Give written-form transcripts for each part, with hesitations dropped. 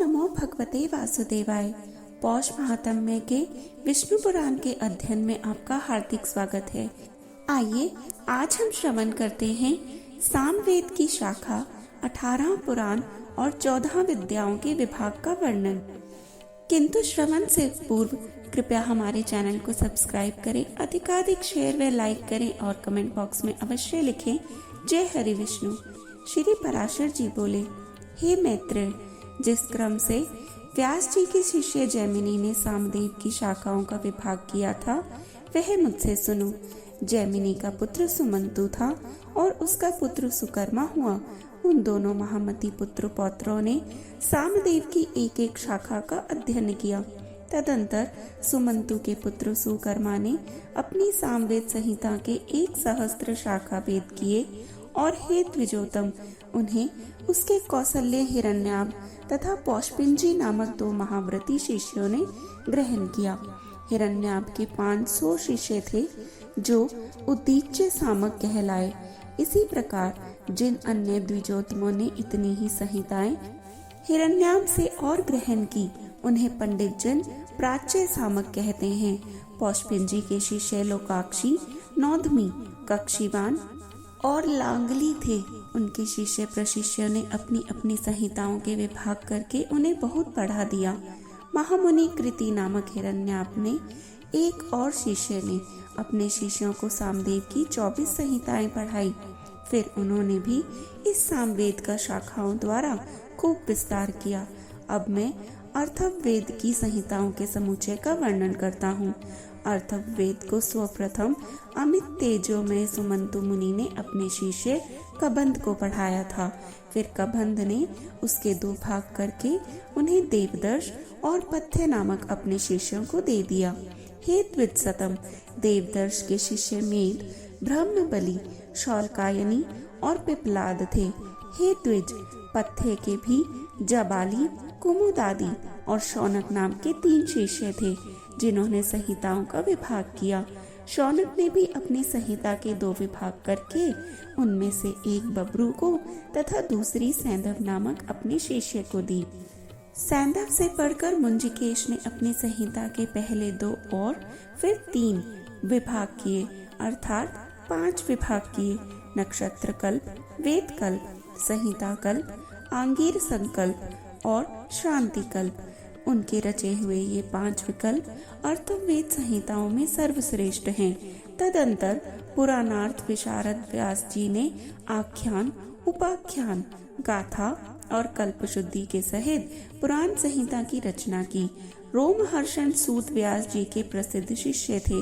नमो भगवते वासुदेवाय। पौष महात्म्य के विष्णु पुराण के अध्ययन में आपका हार्दिक स्वागत है। आइए आज हम श्रवण करते हैं सामवेद की शाखा 18 पुराण और 14 विद्याओं के विभाग का वर्णन। किंतु श्रवण से पूर्व कृपया हमारे चैनल को सब्सक्राइब करें, अधिकाधिक शेयर व लाइक करें और कमेंट बॉक्स में अवश्य लिखें जय हरि विष्णु। श्री पराशर जी बोले, हे मैत्रेय, जिस क्रम से व्यास जी के शिष्य जैमिनी ने सामदेव की शाखाओं का विभाग किया था वह मुझसे सुनो। जैमिनी का पुत्र सुमंतु था और उसका पुत्र सुकर्मा हुआ। उन दोनों महामती पुत्र पौत्रों ने सामदेव की एक एक शाखा का अध्ययन किया। तदंतर सुमंतु के पुत्र सुकर्मा ने अपनी सामवेद संहिता के 1 सहस्त्र शाखा वेद किए और हे द्विजोतम, उन्हें उसके कौशल्य हिरण्याभ तथा पौष्पिंजी नामक 2 महाव्रती शिष्यों ने ग्रहण किया। हिरण्याभ के 500 शिष्य थे जो उदीच्य सामक कहलाए। इसी प्रकार जिन अन्य द्विजोतमों ने इतनी ही संहिताएं हिरण्याभ से और ग्रहण की उन्हें पंडित जन प्राच्य सामक कहते हैं। पौष्पिंजी के शिष्य लोकाक्षी, नौधमी, कक्षीवान और लांगली थे। उनके शिष्य प्रशिष्यों ने अपनी अपनी संहिताओं के विभाग करके उन्हें बहुत बढ़ा दिया। महामुनि कृति नामक हिरण्याभ ने एक और शिष्य ने अपने शिष्यों को सामदेव की 24 संहिताएं पढ़ाई। फिर उन्होंने भी इस सामवेद का शाखाओं द्वारा खूब विस्तार किया। अब मैं अर्थववेद की संहिताओं के समुच्चय का वर्णन करता हूँ। अर्थववेद को सर्वप्रथम अमित तेजोमय सुमंतु मुनि ने अपने शिष्य कबंध को पढ़ाया था। फिर कबंध ने उसके 2 भाग करके उन्हें देवदर्श और पथ्य नामक अपने शिष्यों को दे दिया। हे द्विजसतम, देवदर्श के शिष्य मेद, ब्रह्मबली, शौलकायनी और पिपलाद थे। हे द्विज, पथ्य के भी जबाली, कुमुदादि और शौनक नाम के 3 शिष्य थे जिन्होंने संहिताओं का विभाग किया। शौनक ने भी अपनी संहिता के 2 विभाग करके उनमें से एक बब्रू को तथा दूसरी सैंधव नामक अपने शिष्य को दी। सैंधव से पढ़कर मुंजिकेश ने अपनी संहिता के पहले 2 और फिर 3 विभाग किए, अर्थात 5 विभाग किए। नक्षत्र कल्प, वेद कल्प, संहिता कल्प, आंगीर संकल्प और श्रांति कल्प। उनके रचे हुए ये 5 विकल्प अर्थवेद संहिताओं में सर्वश्रेष्ठ हैं। तदंतर पुराणार्थ विशारद व्यास जी ने आख्यान, उपाख्यान, गाथा और कल्प शुद्धि के सहित पुराण संहिता की रचना की। रोमहर्षण सूत व्यास जी के प्रसिद्ध शिष्य थे।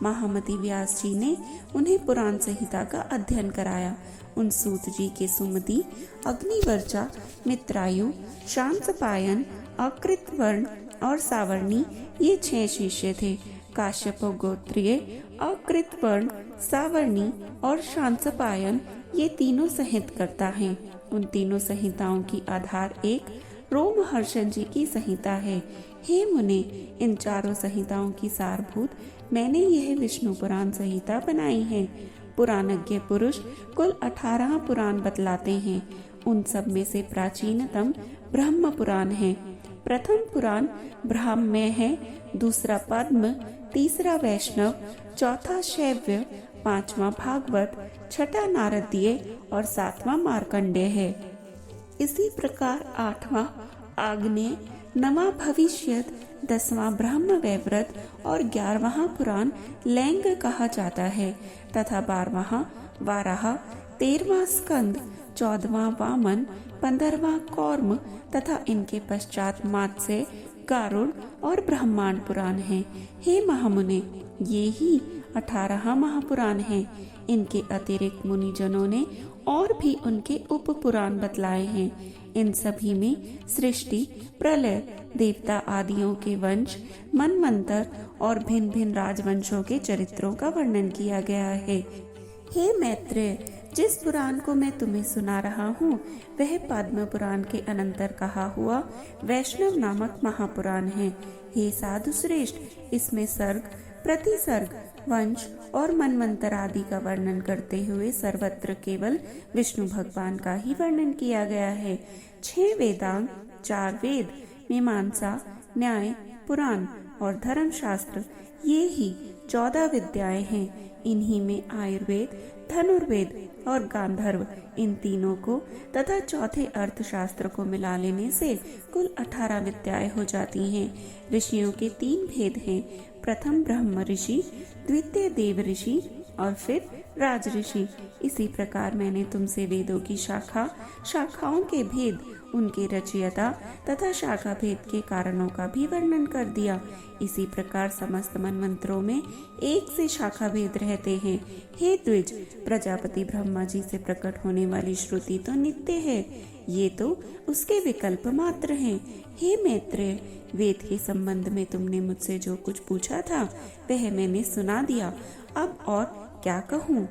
महामती व्यास जी ने उन्हें पुराण संहिता का अध्ययन कराया। उन सूत जी के सुमति, अग्निवर्चा, मित्रायु, शांसपायन, अकृतवर्ण और सावर्णी ये 6 शिष्य थे। काश्यप गोत्रीय, अकृतवर्ण, सावर्णी और शांसपायन ये तीनों संहित करता हैं। उन तीनों संहिताओं की आधार एक रोमहर्षण जी की संहिता है। हे मुने, इन चारों संहिताओं की सारभूत मैंने यह विष्णु पुराण संहिता बनाई है। पुराणज्ञ पुरुष कुल 18 पुराण बतलाते हैं। उन सब में से प्राचीनतम ब्रह्म पुराण है। प्रथम पुराण ब्राह्मण्य है, दूसरा पद्म, तीसरा वैष्णव, चौथा शैव्य, 5वां भागवत, 6ठा नारदीय और 7वां मार्कंडेय है। इसी प्रकार 8वां आग्नेय, 9वां भविष्यत, 10वां ब्रह्म वैव्रत और 11वां पुराण लैंग कहा जाता है तथा 12वां वाराह, 13वां स्कंद, 14वां वामन, 15वां कौर्म तथा इनके पश्चात मात्स्य, गारुड़ और ब्रह्मांड पुराण है। हे महामुने, ये ही 18 महापुराण हैं। इनके अतिरिक्त मुनिजनों ने और भी उनके उप पुराण बतलाए हैं। इन सभी में सृष्टि, प्रलय, देवता आदियों के वंश, मनमंत्र और भिन्न भिन्न राजवंशों के चरित्रों का वर्णन किया गया है। हे मैत्रेय, जिस पुराण को मैं तुम्हें सुना रहा हूँ वह पद्म पुराण के अनंतर कहा हुआ वैष्णव नामक महापुराण है। हे साधु श्रेष्ठ, इसमें सर्ग, प्रतिसर्ग, वंश और मनमंत्र आदि का वर्णन करते हुए सर्वत्र केवल विष्णु भगवान का ही वर्णन किया गया है। 6 वेदांग, 4 वेद, मीमांसा, न्याय, पुराण और धर्मशास्त्र, ये ही 14 विद्याएं हैं। इन्हीं में आयुर्वेद, धनुर्वेद और गांधर्व, इन तीनों को तथा चौथे अर्थशास्त्र को मिला लेने से कुल 18 विद्याएं हो जाती हैं। ऋषियों के 3 भेद हैं, प्रथम ब्रह्म ऋषि, द्वितीय देव ऋषि और फिर राज ऋषि। इसी प्रकार मैंने तुमसे वेदों की शाखाओं के भेद, उनके रचयिता तथा शाखा भेद के कारणों का भी वर्णन कर दिया। इसी प्रकार समस्त मनमंत्रों में एक से शाखा भेद रहते हैं। हे द्विज, प्रजापति ब्रह्मा जी से प्रकट होने वाली श्रुति तो नित्य है, ये तो उसके विकल्प मात्र हैं। हे मैत्रेय, वेद के संबंध में तुमने मुझसे जो कुछ पूछा था वह मैंने सुना दिया, अब और क्या कहूँ।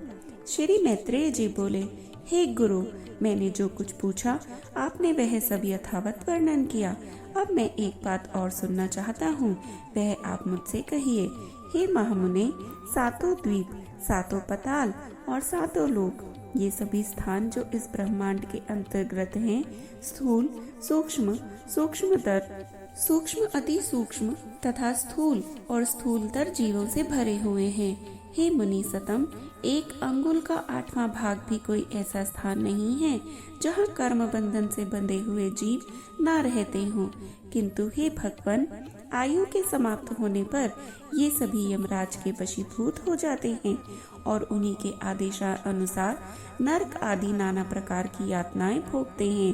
श्री मैत्रेय जी बोले, हे गुरु, मैंने जो कुछ पूछा आपने वह सब यथावत वर्णन किया। अब मैं एक बात और सुनना चाहता हूँ, वह आप मुझसे कहिए। हे महामुने, 7 द्वीप, 7 पताल और 7 लोक, ये सभी स्थान जो इस ब्रह्मांड के अंतर्गत हैं, स्थूल, सूक्ष्म, सूक्ष्मतर, सूक्ष्म अति सूक्ष्म तथा स्थूल और स्थूलतर जीवों से भरे हुए हैं। हे मुनि सतम, 1 अंगुल का 8वां भाग भी कोई ऐसा स्थान नहीं है जहाँ कर्म बंधन से बंधे हुए जीव न रहते हों। किंतु हे भगवान, आयु के समाप्त होने पर ये सभी यमराज के वशीभूत हो जाते हैं और उन्हीं के आदेशानुसार नरक आदि नाना प्रकार की यातनाएं भोगते हैं।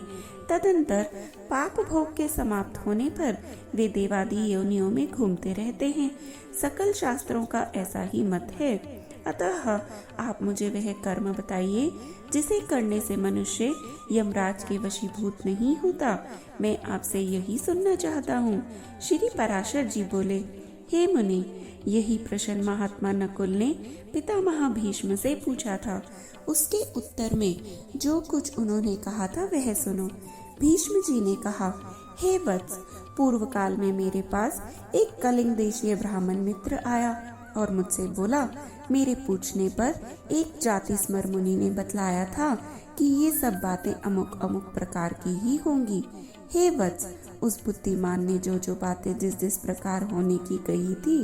तदंतर पाप भोग के समाप्त होने पर वे देवादि योनियों में घूमते रहते हैं। सकल शास्त्रों का ऐसा ही मत है। अतः आप मुझे वह कर्म बताइए जिसे करने से मनुष्य यमराज के वशीभूत नहीं होता। मैं आपसे यही सुनना चाहता हूँ। श्री पराशर जी बोले, हे मुनि, यही प्रश्न महात्मा नकुल ने पितामह भीष्म से पूछा था। उसके उत्तर में जो कुछ उन्होंने कहा था वह सुनो। भीष्म जी ने कहा, हे वत्स, पूर्व काल में मेरे पास एक कलिंग देशीय ब्राह्मण मित्र आया और मुझसे बोला, मेरे पूछने पर एक जातिस्मर मुनि ने बतलाया था कि ये सब बातें अमुक अमुक प्रकार की ही होंगी। हे वत्स, उस बुद्धिमान ने जो जो बातें जिस जिस प्रकार होने की कही थी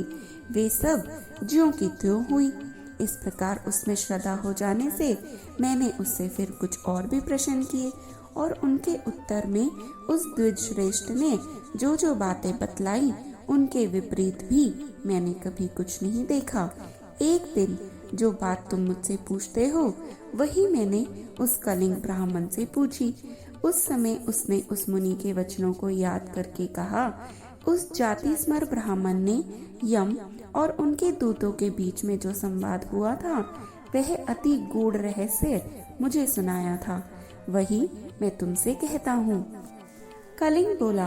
वे सब ज्यों की त्यों हुई। इस प्रकार उसमें श्रद्धा हो जाने से मैंने उससे फिर कुछ और भी प्रश्न किए और उनके उत्तर में उस द्विज श्रेष्ठ ने जो जो बातें बतलाई उनके विपरीत भी मैंने कभी कुछ नहीं देखा। एक दिन जो बात तुम मुझसे पूछते हो वही मैंने उस कलिंग ब्राह्मण से पूछी। उस समय उसने उस मुनि के वचनों को याद करके कहा, उस जातिस्मर ब्राह्मण ने यम और उनके दूतों के बीच में जो संवाद हुआ था वह अति गूढ़ रहस्य मुझे सुनाया था, वही मैं तुमसे कहता हूँ। कलिंग बोला,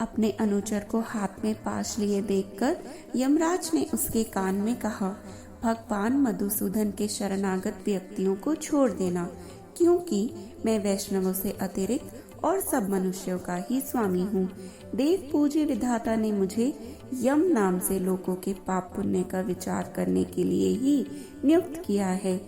अपने अनुचर को हाथ में पाश लिए देखकर यमराज ने उसके कान में कहा, भगवान मधुसूदन के शरणागत व्यक्तियों को छोड़ देना, क्योंकि मैं वैष्णवों से अतिरिक्त और सब मनुष्यों का ही स्वामी हूँ। देव पूज्य विधाता ने मुझे यम नाम से लोगों के पाप पुण्य का विचार करने के लिए ही नियुक्त किया है।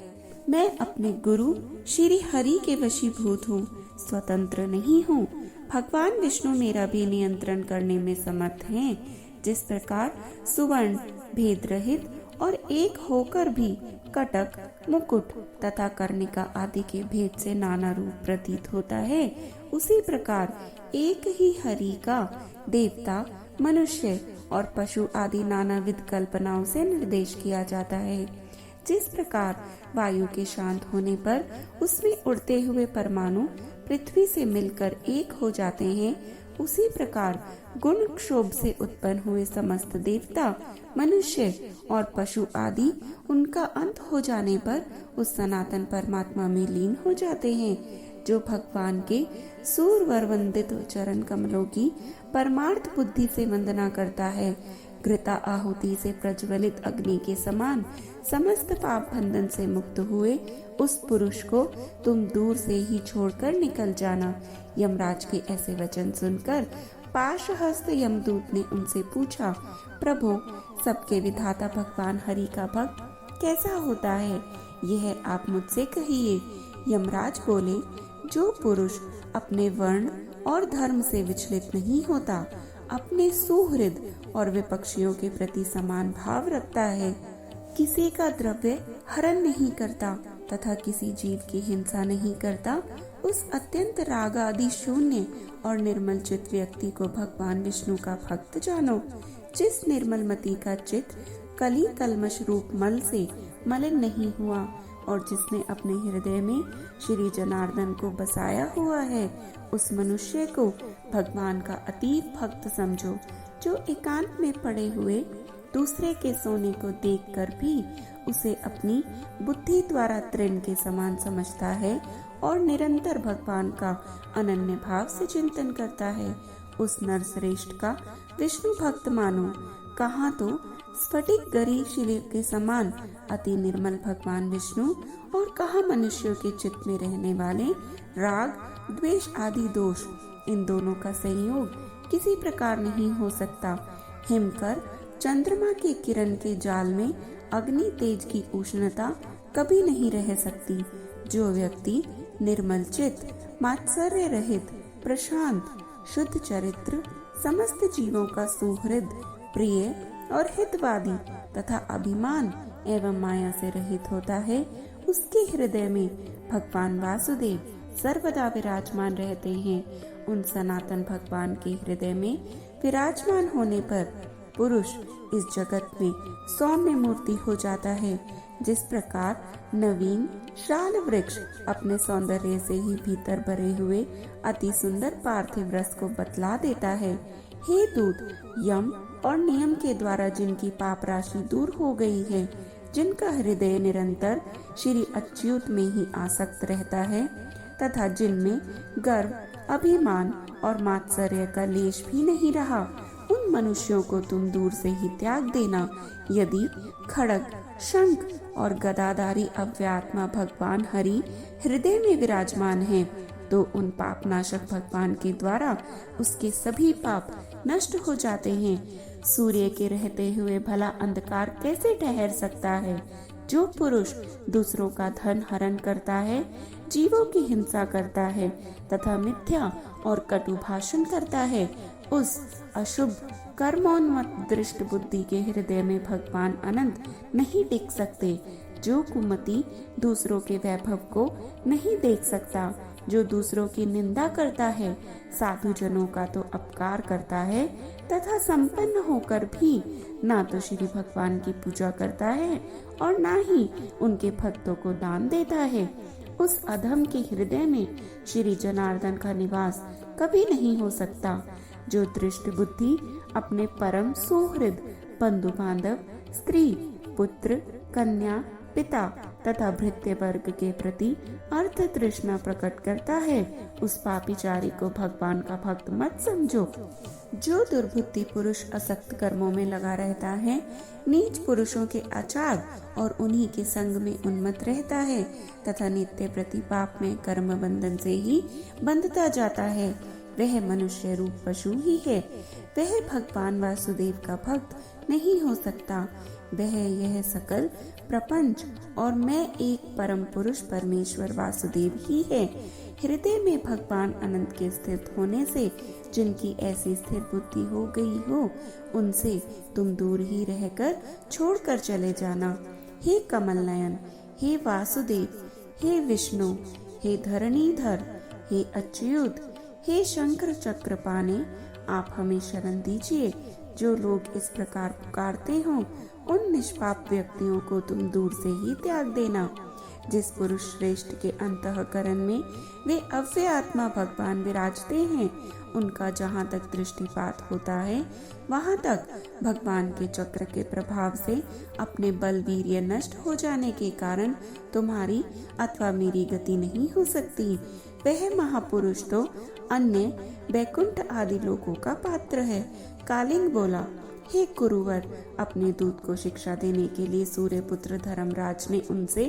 मैं अपने गुरु श्री हरि के वशीभूत हूँ, स्वतंत्र नहीं हूँ। भगवान विष्णु मेरा भी नियंत्रण करने में समर्थ हैं। जिस प्रकार सुवर्ण भेद रहित और एक होकर भी कटक, मुकुट तथा कर्णिका आदि के भेद से नाना रूप प्रतीत होता है, उसी प्रकार एक ही हरि का देवता, मनुष्य और पशु आदि नानाविध कल्पनाओं से निर्देश किया जाता है। जिस प्रकार वायु के शांत होने पर उसमें उड़ते हुए परमाणु पृथ्वी से मिलकर एक हो जाते हैं, उसी प्रकार गुण क्षोभ से उत्पन्न हुए समस्त देवता, मनुष्य और पशु आदि उनका अंत हो जाने पर उस सनातन परमात्मा में लीन हो जाते हैं। जो भगवान के सूरवर वंदित चरण कमलों की परमार्थ बुद्धि से वंदना करता है, घृता आहुति से प्रज्वलित अग्नि के समान समस्त पाप बंधन से मुक्त हुए उस पुरुष को तुम दूर से ही छोड़कर निकल जाना। यमराज के ऐसे वचन सुनकर पाशहस्त यमदूत ने उनसे पूछा, प्रभु, सबके विधाता भगवान हरि का भक्त कैसा होता है, यह आप मुझसे कहिए। यमराज बोले, जो पुरुष अपने वर्ण और धर्म से विचलित नहीं होता, अपने सुहृद और विपक्षियों के प्रति समान भाव रखता है, किसी का द्रव्य हरण नहीं करता तथा किसी जीव की हिंसा नहीं करता, उस अत्यंत राग आदि शून्य और निर्मल चित्त व्यक्ति को भगवान विष्णु का भक्त जानो। जिस निर्मल मति का चित्त कली कल्मश रूप मल से मलिन नहीं हुआ और जिसने अपने हृदय में श्री जनार्दन को बसाया हुआ है, उस मनुष्य को भगवान का अतीत भक्त समझो। जो एकांत में पड़े हुए दूसरे के सोने को देखकर भी उसे अपनी बुद्धि द्वारा तृण के समान समझता है और निरंतर भगवान का अनन्य भाव से चिंतन करता है, उस नरश्रेष्ठ का विष्णु भक्त मानो। कहाँ तो स्फटिक गरी शिला के समान अति निर्मल भगवान विष्णु और कहाँ मनुष्यों के चित्त में रहने वाले राग द्वेष आदि दोष। इन दोनों का संयोग किसी प्रकार नहीं हो सकता। हिमकर चंद्रमा के किरण के जाल में अग्नि तेज की उष्णता कभी नहीं रह सकती। जो व्यक्ति निर्मल चित्त, मात्सर्य रहित, प्रशांत, शुद्ध चरित्र, समस्त जीवों का सुहृद, प्रिय और हितवादी तथा अभिमान एवं माया से रहित होता है, उसके हृदय में भगवान वासुदेव सर्वदा विराजमान रहते हैं। उन सनातन भगवान के हृदय में विराजमान होने पर पुरुष इस जगत में सौम्य मूर्ति हो जाता है। जिस प्रकार नवीन शाल वृक्ष अपने सौंदर्य से ही भीतर भरे हुए अति सुंदर पार्थिव रस को बतला देता है। हे दूत, यम और नियम के द्वारा जिनकी पाप राशि दूर हो गई है, जिनका हृदय निरंतर श्री अच्युत में ही आसक्त रहता है तथा जिनमें गर्व, अभिमान और मात्सर्य का लेश भी नहीं रहा, उन मनुष्यों को तुम दूर से ही त्याग देना। यदि खड़ग, शंख और गदाधारी अव्यात्मा भगवान हरि हृदय में विराजमान हैं, तो उन पापनाशक भगवान के द्वारा उसके सभी पाप नष्ट हो जाते हैं। सूर्य के रहते हुए भला अंधकार कैसे ठहर सकता है? जो पुरुष दूसरों का धन हरण करता है, जीवों की हिंसा करता है तथा मिथ्या और कटु भाषण करता है, उस अशुभ कर्मोन्मत्त दृष्ट बुद्धि के हृदय में भगवान अनंत नहीं टिक सकते। जो कुमति दूसरों के वैभव को नहीं देख सकता, जो दूसरों की निंदा करता है, साधु जनों का तो अपकार करता है तथा संपन्न होकर भी ना तो श्री भगवान की पूजा करता है और ना ही उनके भक्तों को दान देता है, उस अधम के हृदय में श्री जनार्दन का निवास कभी नहीं हो सकता। जो दृष्ट बुद्धि अपने परम सुहृद, बंधु बांधव, स्त्री, पुत्र, कन्या, पिता तथा भृत्य वर्ग के प्रति अर्थ तृष्णा प्रकट करता है, उस पापीचारी को भगवान का भक्त मत समझो। जो दुर्बुद्धि पुरुष असक्त कर्मों में लगा रहता है, नीच पुरुषों के आचार और उन्हीं के संग में उन्मत्त रहता है तथा नित्य प्रति पाप में कर्म बंधन से ही बंधता जाता है, वह मनुष्य रूप पशु ही है। वह भगवान वासुदेव का भक्त नहीं हो सकता। वह यह सकल प्रपंच और मैं एक परम पुरुष परमेश्वर वासुदेव ही है। हृदय में भगवान अनंत के स्थित होने से जिनकी ऐसी स्थिर बुद्धि हो गई हो, उनसे तुम दूर ही रहकर छोड़कर चले जाना। हे कमल नयन, हे वासुदेव, हे विष्णु, हे धरणीधर, हे अच्युत, हे शंकर चक्रपाणे, आप हमें शरण दीजिए। जो लोग इस प्रकार पुकारते हो, उन निष्पाप व्यक्तियों को तुम दूर से ही त्याग देना। जिस पुरुष श्रेष्ठ के अंतःकरण में वे अव्यय आत्मा भगवान विराजते हैं, उनका जहाँ तक दृष्टिपात होता है, वहाँ तक भगवान के चक्र के प्रभाव से अपने बल वीर्य नष्ट हो जाने के कारण तुम्हारी अथवा मेरी गति नहीं हो सकती। वह महापुरुष तो अन्य बैकुंठ आदि लोकों का पात्र है। कालिंग बोला, हे कुरुवर, अपने दूत को शिक्षा देने के लिए सूर्यपुत्र धर्मराज ने उनसे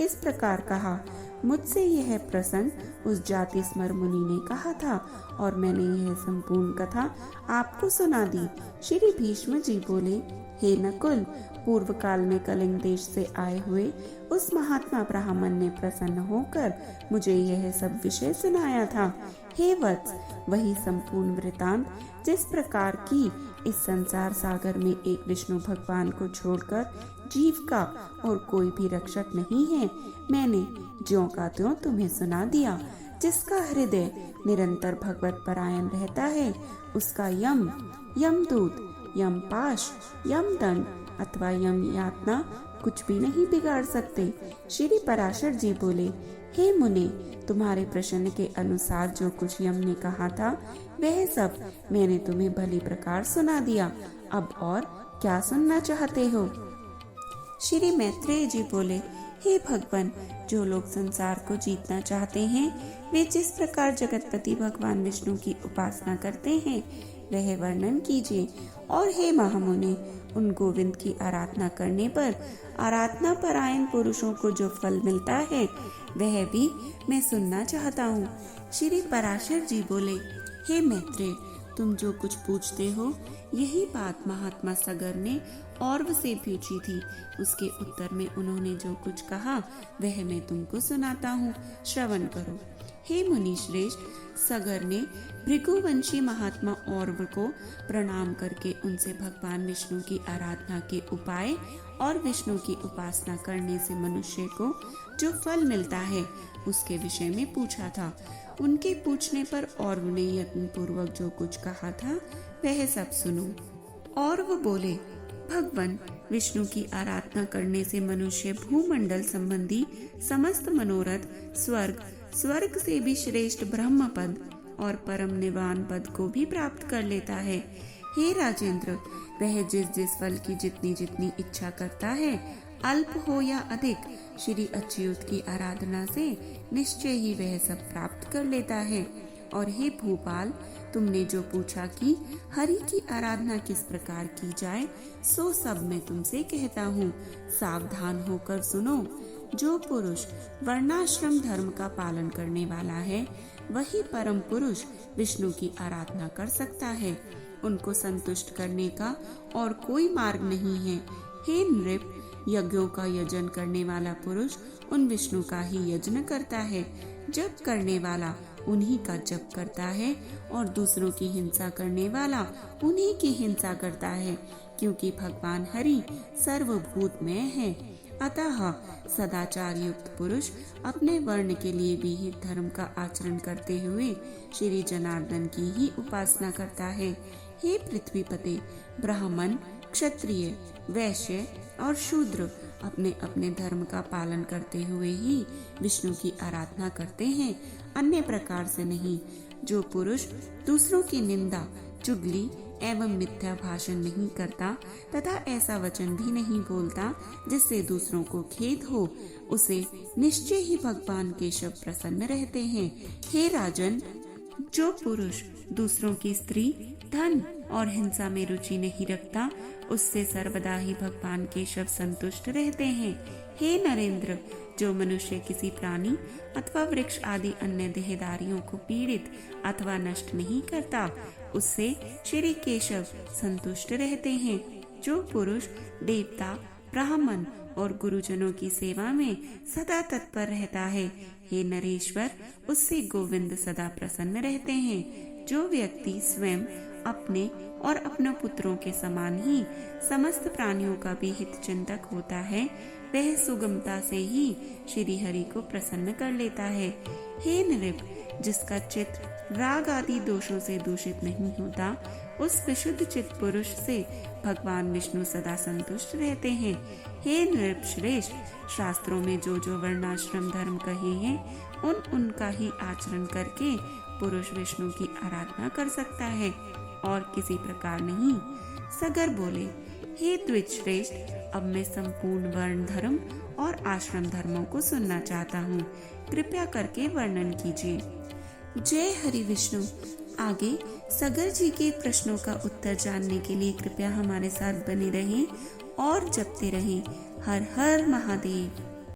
इस प्रकार कहा। मुझसे यह प्रसंग उस जाति स्मर मुनि ने कहा था और मैंने यह संपूर्ण कथा आपको सुना दी। श्री भीष्म जी बोले, हे नकुल, पूर्व काल में कलिंग देश से आए हुए उस महात्मा ब्राह्मण ने प्रसन्न होकर मुझे यह सब विषय सुनाया था। हे वत्स, वही संपूर्ण वृतांत जिस प्रकार की इस संसार सागर में एक विष्णु भगवान को छोड़कर जीव का और कोई भी रक्षक नहीं है, मैंने ज्यों का त्यों तुम्हें सुना दिया। जिसका हृदय निरंतर भगवत परायण रहता है, उसका यम, यमदूत, यमपाश, यमदंड अथवा यम यातना कुछ भी नहीं बिगाड़ सकते। श्री पराशर जी बोले, हे मुने, तुम्हारे प्रश्न के अनुसार जो कुछ यम ने कहा था वह सब मैंने तुम्हें भली प्रकार सुना दिया। अब और क्या सुनना चाहते हो? श्री मैत्रेय जी बोले, हे भगवान, जो लोग संसार को जीतना चाहते हैं वे जिस प्रकार जगतपति भगवान विष्णु की उपासना करते हैं वह वर्णन कीजिए। और हे महामुने, उन गोविंद की आराधना करने पर आराधना परायण पुरुषों को जो फल मिलता है वह भी मैं सुनना चाहता हूँ। श्री पराशर जी बोले, हे मैत्रेय, तुम जो कुछ पूछते हो यही बात महात्मा सगर ने औरव से पूछी थी। उसके उत्तर में उन्होंने जो कुछ कहा वह मैं तुमको सुनाता हूँ, श्रवण करो। हे मुनि श्रेष्ठ, सगर ने भृगुवंशी महात्मा औरव को प्रणाम करके उनसे भगवान विष्णु की आराधना के उपाय और विष्णु की उपासना करने से मनुष्य को जो फल मिलता है उसके विषय में पूछा था। उनके पूछने पर औरव ने यत्न पूर्वक जो कुछ कहा था वह सब सुनो। औरव बोले, भगवान विष्णु की आराधना करने से मनुष्य भूमंडल संबंधी समस्त मनोरथ, स्वर्ग, स्वर्ग से भी श्रेष्ठ ब्रह्म पद और परम निवान पद को भी प्राप्त कर लेता है। हे राजेंद्र, वह जिस जिस फल की जितनी जितनी इच्छा करता है, अल्प हो या अधिक, श्री अच्युत की आराधना से निश्चय ही वह सब प्राप्त कर लेता है। और हे भूपाल, तुमने जो पूछा कि हरि की आराधना किस प्रकार की जाए, सो सब मैं तुमसे कहता हूँ। सावधान होकर सुनो। जो पुरुष वर्णाश्रम धर्म का पालन करने वाला है वही परम पुरुष विष्णु की आराधना कर सकता है। उनको संतुष्ट करने का और कोई मार्ग नहीं है। हे नृप, यज्ञों का यजन करने वाला पुरुष उन विष्णु का ही यजन करता है। जप करने वाला उन्हीं का जप करता है और दूसरों की हिंसा करने वाला उन्हीं की हिंसा करता है, क्योंकि भगवान हरि सर्वभूतमय है। अतः सदाचार युक्त पुरुष अपने वर्ण के लिए विहित धर्म का आचरण करते हुए श्री जनार्दन की ही उपासना करता है। हे पृथ्वीपते, ब्राह्मण, क्षत्रिय, वैश्य और शूद्र अपने अपने धर्म का पालन करते हुए ही विष्णु की आराधना करते हैं, अन्य प्रकार से नहीं। जो पुरुष दूसरों की निंदा, चुगली एवं मिथ्या भाषण नहीं करता तथा ऐसा वचन भी नहीं बोलता जिससे दूसरों को खेद हो, उसे निश्चय ही भगवान केशव प्रसन्न रहते हैं। हे राजन, जो पुरुष दूसरों की स्त्री, धन और हिंसा में रुचि नहीं रखता उससे सर्वदा ही भगवान केशव संतुष्ट रहते हैं। हे नरेंद्र, जो मनुष्य किसी प्राणी अथवा वृक्ष आदि अन्य देहधारियों को पीड़ित अथवा नष्ट नहीं करता उससे श्री केशव संतुष्ट रहते हैं। जो पुरुष देवता, ब्राह्मण और गुरुजनों की सेवा में सदा तत्पर रहता है, हे नरेश्वर, उससे गोविंद सदा प्रसन्न रहते हैं। जो व्यक्ति स्वयं अपने और अपने पुत्रों के समान ही समस्त प्राणियों का भी हित चिंतक होता है वह सुगमता से ही श्री हरि को प्रसन्न कर लेता है। हे नृप, जिसका चित्त राग आदि दोषों से दूषित नहीं होता उस विशुद्ध चित्त पुरुष से भगवान विष्णु सदा संतुष्ट रहते हैं। हे नृप श्रेष्ठ, शास्त्रों में जो जो वर्णाश्रम धर्म कहे हैं उनका ही आचरण करके पुरुष विष्णु की आराधना कर सकता है और किसी प्रकार नहीं। सगर बोले, हे द्विज श्रेष्ठ, अब मैं संपूर्ण वर्ण धर्म और आश्रम धर्मों को सुनना चाहता हूँ, कृपया करके वर्णन कीजिए। जय हरि विष्णु। आगे सगर जी के प्रश्नों का उत्तर जानने के लिए कृपया हमारे साथ बने रहें और जपते रहें। हर हर महादेव।